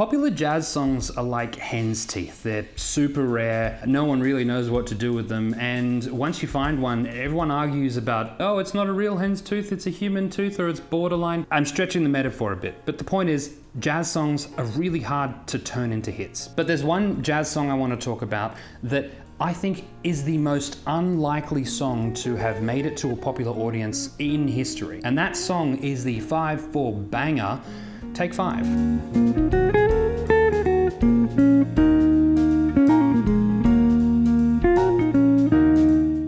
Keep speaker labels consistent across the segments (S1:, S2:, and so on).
S1: Popular jazz songs are like hen's teeth. They're super rare, no one really knows what to do with them, and once you find one, everyone argues about, oh, it's not a real hen's tooth, it's a human tooth, or it's borderline. I'm stretching the metaphor a bit, but the point is, jazz songs are really hard to turn into hits. But there's one jazz song I want to talk about that I think is the most unlikely song to have made it to a popular audience in history. And that song is the 5/4 banger, Take 5.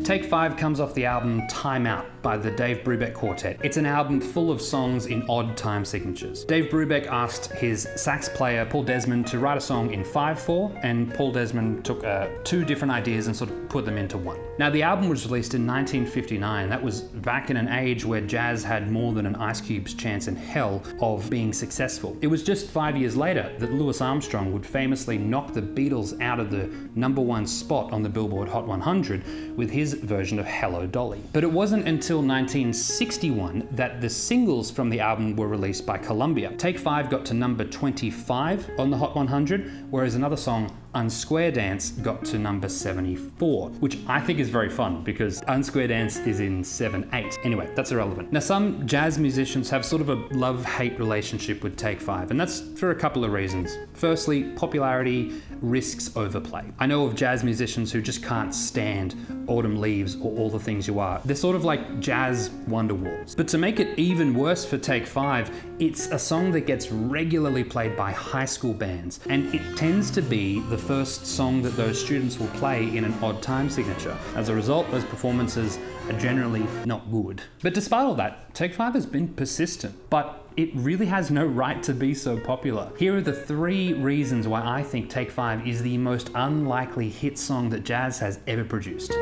S1: Take 5 comes off the album Time Out by the Dave Brubeck Quartet. It's an album full of songs in odd time signatures. Dave Brubeck asked his sax player Paul Desmond to write a song in 5/4, and Paul Desmond took two different ideas and sort of put them into one. Now, the album was released in 1959. That was back in an age where jazz had more than an Ice Cube's chance in hell of being successful. It was just 5 years later that Louis Armstrong would famously knock the Beatles out of the #1 spot on the Billboard Hot 100 with his version of Hello Dolly. But it wasn't until 1961 that the singles from the album were released by Columbia. Take 5 got to number 25 on the Hot 100, whereas another song, Unsquare Dance, got to number 74, which I think is very fun because Unsquare Dance is in 7/8. Anyway, that's irrelevant. Now, some jazz musicians have sort of a love-hate relationship with Take 5, and that's for a couple of reasons. Firstly, popularity risks overplay. I know of jazz musicians who just can't stand Autumn Leaves or All the Things You Are. They're sort of like jazz Wonderwalls. But to make it even worse for Take 5, it's a song that gets regularly played by high school bands, and it tends to be the first song that those students will play in an odd time signature. As a result, those performances are generally not good. But despite all that, Take 5 has been persistent, but it really has no right to be so popular. Here are the 3 reasons why I think Take 5 is the most unlikely hit song that jazz has ever produced.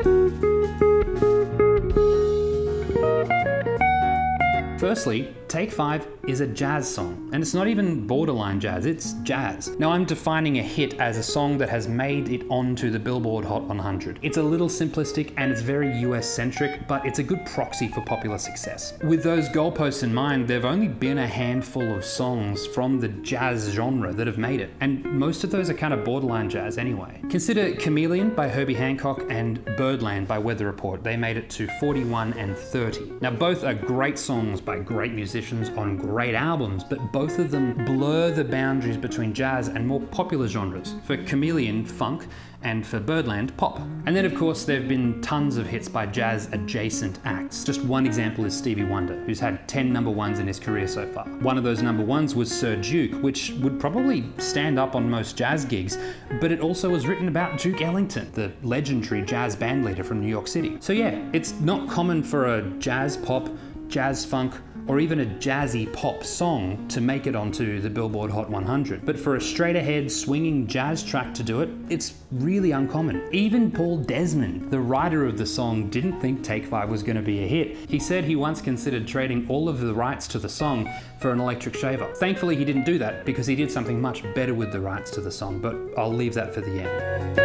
S1: Firstly, Take 5 is a jazz song, and it's not even borderline jazz, it's jazz. Now, I'm defining a hit as a song that has made it onto the Billboard Hot 100. It's a little simplistic and it's very US-centric, but it's a good proxy for popular success. With those goalposts in mind, there've only been a handful of songs from the jazz genre that have made it, and most of those are kind of borderline jazz anyway. Consider Chameleon by Herbie Hancock and Birdland by Weather Report. They made it to 41 and 30. Now, both are great songs by great musicians on great albums, but both of them blur the boundaries between jazz and more popular genres. For Chameleon, funk, and for Birdland, pop. And then, of course, there have been tons of hits by jazz-adjacent acts. Just one example is Stevie Wonder, who's had 10 number ones in his career so far. One of those number ones was Sir Duke, which would probably stand up on most jazz gigs, but it also was written about Duke Ellington, the legendary jazz bandleader from New York City. So yeah, it's not common for a jazz pop, jazz funk, or even a jazzy pop song to make it onto the Billboard Hot 100. But for a straight-ahead, swinging jazz track to do it, it's really uncommon. Even Paul Desmond, the writer of the song, didn't think Take 5 was going to be a hit. He said he once considered trading all of the rights to the song for an electric shaver. Thankfully, he didn't do that because he did something much better with the rights to the song, but I'll leave that for the end.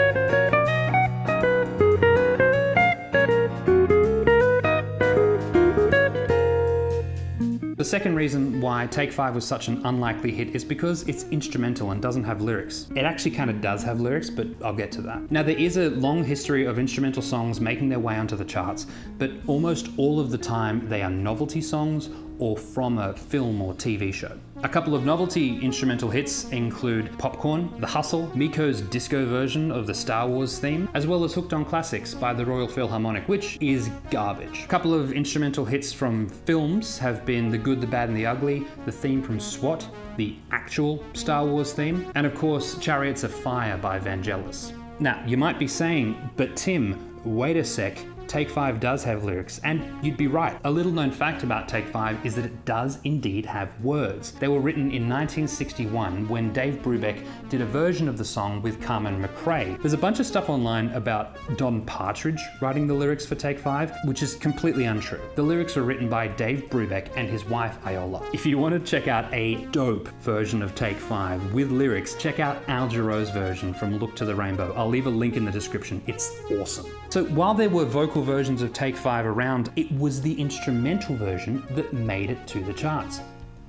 S1: The second reason why Take 5 was such an unlikely hit is because it's instrumental and doesn't have lyrics. It actually kind of does have lyrics, but I'll get to that. Now, there is a long history of instrumental songs making their way onto the charts, but almost all of the time they are novelty songs or from a film or TV show. A couple of novelty instrumental hits include Popcorn, The Hustle, Miko's disco version of the Star Wars theme, as well as Hooked on Classics by the Royal Philharmonic, which is garbage. A couple of instrumental hits from films have been The Good, the Bad and the Ugly, the theme from SWAT, the actual Star Wars theme, and of course Chariots of Fire by Vangelis. Now, you might be saying, but Tim, wait a sec, Take 5 does have lyrics, and you'd be right. A little known fact about Take 5 is that it does indeed have words. They were written in 1961 when Dave Brubeck did a version of the song with Carmen McRae. There's a bunch of stuff online about Don Partridge writing the lyrics for Take 5, which is completely untrue. The lyrics were written by Dave Brubeck and his wife Iola. If you want to check out a dope version of Take 5 with lyrics, check out Al Jarreau's version from Look to the Rainbow. I'll leave a link in the description. It's awesome. So while there were vocal versions of Take 5 around, it was the instrumental version that made it to the charts,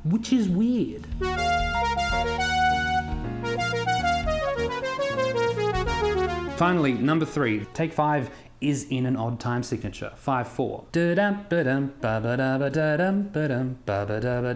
S1: which is weird. Finally, number 3, Take 5 is in an odd time signature, 5/4.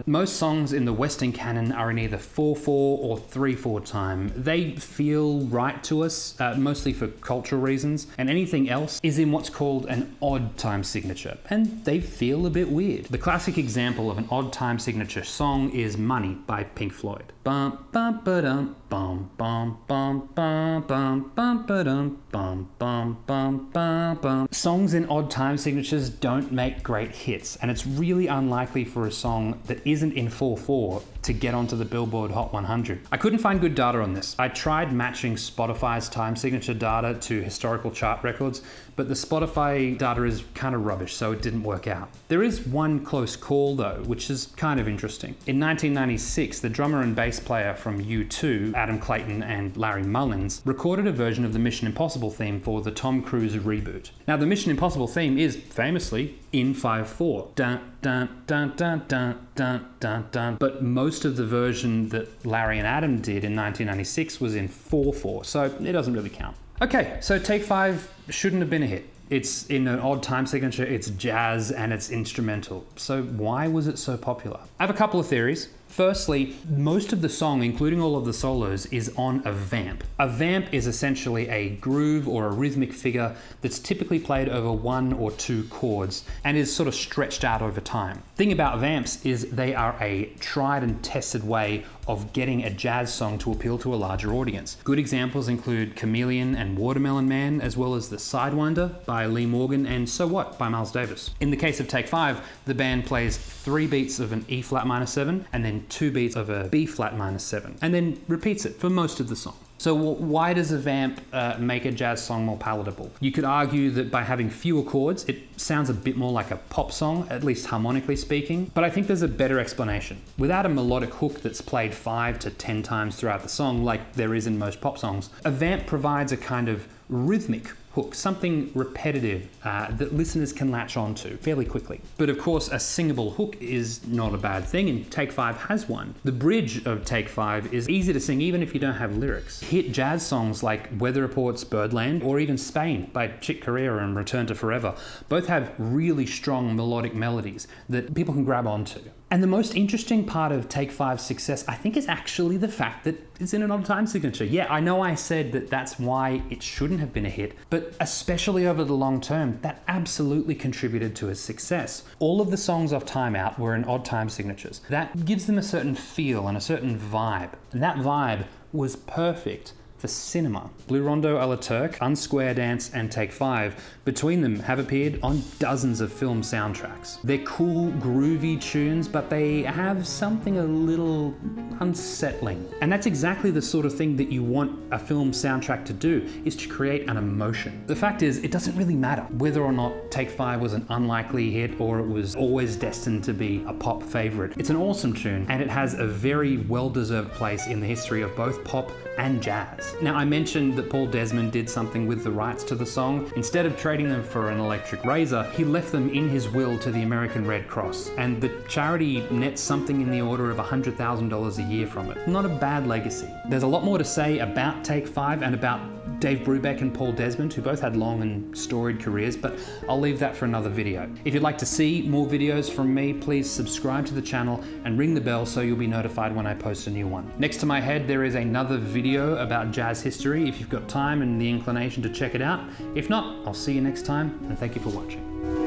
S1: Most songs in the Western canon are in either 4/4 or 3/4 time. They feel right to us, mostly for cultural reasons, and anything else is in what's called an odd time signature, and they feel a bit weird. The classic example of an odd time signature song is Money by Pink Floyd. Bum bum ba-dum bum bum bum bum bum bum ba-dum bum bum bum bum bum. Songs in odd time signatures don't make great hits, and it's really unlikely for a song that isn't in 4/4 to get onto the Billboard Hot 100. I couldn't find good data on this. I tried matching Spotify's time signature data to historical chart records, but the Spotify data is kind of rubbish, so it didn't work out. There is one close call though, which is kind of interesting. In 1996, the drummer and bass player from U2, Adam Clayton and Larry Mullins, recorded a version of the Mission Impossible theme for the Tom Cruise reboot. Now, the Mission Impossible theme is famously in 5/4. Dun, dun, dun, dun, dun, dun, dun, dun. But most of the version that Larry and Adam did in 1996 was in 4/4, so it doesn't really count. Okay, so Take 5 shouldn't have been a hit. It's in an odd time signature, it's jazz, and it's instrumental. So why was it so popular? I have a couple of theories. Firstly, most of the song, including all of the solos, is on a vamp. A vamp is essentially a groove or a rhythmic figure that's typically played over 1 or 2 chords and is sort of stretched out over time. The thing about vamps is they are a tried and tested way of getting a jazz song to appeal to a larger audience. Good examples include Chameleon and Watermelon Man, as well as The Sidewinder by Lee Morgan and So What by Miles Davis. In the case of Take 5, the band plays 3 beats of an E flat minor 7 and then 2 beats of a B flat minor 7, and then repeats it for most of the song. So why does a vamp make a jazz song more palatable? You could argue that by having fewer chords, it sounds a bit more like a pop song, at least harmonically speaking, but I think there's a better explanation. Without a melodic hook that's played 5 to 10 times throughout the song, like there is in most pop songs, a vamp provides a kind of rhythmic hook, something repetitive that listeners can latch onto fairly quickly. But of course, a singable hook is not a bad thing, and Take 5 has one. The bridge of Take 5 is easy to sing even if you don't have lyrics. Hit jazz songs like Weather Report's Birdland or even Spain by Chick Corea and Return to Forever both have really strong melodic melodies that people can grab onto. And the most interesting part of Take 5's success, I think, is actually the fact that it's in an odd time signature. Yeah, I know I said that that's why it shouldn't have been a hit, but especially over the long term, that absolutely contributed to its success. All of the songs off Time Out were in odd time signatures. That gives them a certain feel and a certain vibe, and that vibe was perfect for cinema. Blue Rondo a la Turk, Unsquare Dance, and Take 5, between them, have appeared on dozens of film soundtracks. They're cool, groovy tunes, but they have something a little unsettling. And that's exactly the sort of thing that you want a film soundtrack to do, is to create an emotion. The fact is, it doesn't really matter whether or not Take 5 was an unlikely hit or it was always destined to be a pop favorite. It's an awesome tune, and it has a very well-deserved place in the history of both pop and jazz. Now, I mentioned that Paul Desmond did something with the rights to the song. Instead of trading them for an electric razor, he left them in his will to the American Red Cross, and the charity nets something in the order of $100,000 a year from it. Not a bad legacy. There's a lot more to say about Take 5 and about Dave Brubeck and Paul Desmond, who both had long and storied careers, but I'll leave that for another video. If you'd like to see more videos from me, please subscribe to the channel and ring the bell so you'll be notified when I post a new one. Next to my head, there is another video about jazz history if you've got time and the inclination to check it out. If not, I'll see you next time, and thank you for watching.